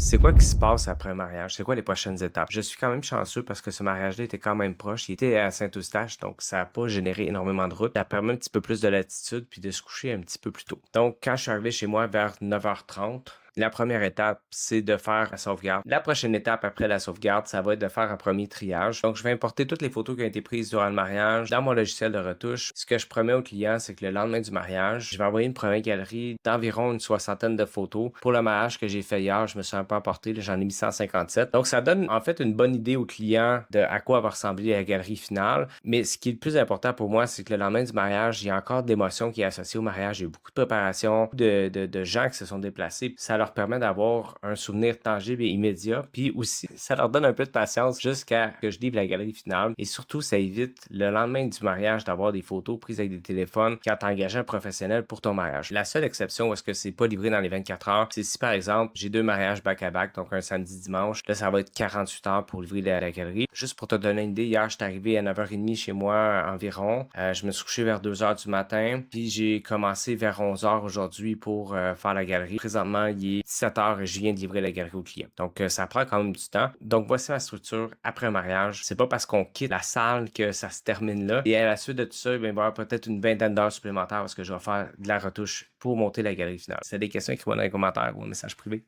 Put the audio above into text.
C'est quoi qui se passe après un mariage? C'est quoi les prochaines étapes? Je suis quand même chanceux parce que ce mariage-là était quand même proche. Il était à Saint-Eustache, donc ça a pas généré énormément de route. Ça permet un petit peu plus de latitude puis de se coucher un petit peu plus tôt. Donc, quand je suis arrivé chez moi vers 9h30, la première étape, c'est de faire la sauvegarde. La prochaine étape après la sauvegarde, ça va être de faire un premier triage. Donc, je vais importer toutes les photos qui ont été prises durant le mariage dans mon logiciel de retouche. Ce que je promets aux clients, c'est que le lendemain du mariage, je vais envoyer une première galerie d'environ une soixantaine de photos. Pour le mariage que j'ai fait hier, je me suis un peu emporté, là, j'en ai mis 157. Donc, ça donne en fait une bonne idée aux clients de à quoi va ressembler la galerie finale. Mais ce qui est le plus important pour moi, c'est que le lendemain du mariage, il y a encore d'émotions qui est associée au mariage. Il y a eu beaucoup de préparation, beaucoup de gens qui se sont déplacés. Ça leur permet d'avoir un souvenir tangible et immédiat. Puis aussi, ça leur donne un peu de patience jusqu'à que je livre la galerie finale. Et surtout, ça évite le lendemain du mariage d'avoir des photos prises avec des téléphones quand tu as engagé un professionnel pour ton mariage. La seule exception où est-ce que c'est pas livré dans les 24 heures, c'est si par exemple, j'ai deux mariages back-à-back, donc un samedi dimanche. Là, ça va être 48 heures pour livrer la galerie. Juste pour te donner une idée, hier, je suis arrivé à 9h30 chez moi environ. Je me suis couché vers 2h du matin. Puis j'ai commencé vers 11h aujourd'hui pour faire la galerie. Présentement, il est 17h et je viens de livrer la galerie au client. Donc, ça prend quand même du temps. Donc, voici ma structure après un mariage. C'est pas parce qu'on quitte la salle que ça se termine là. Et à la suite de tout ça, il va y avoir peut-être une vingtaine d'heures supplémentaires parce que je vais faire de la retouche pour monter la galerie finale. Si tu as des questions, écris-moi dans les commentaires ou un message privé.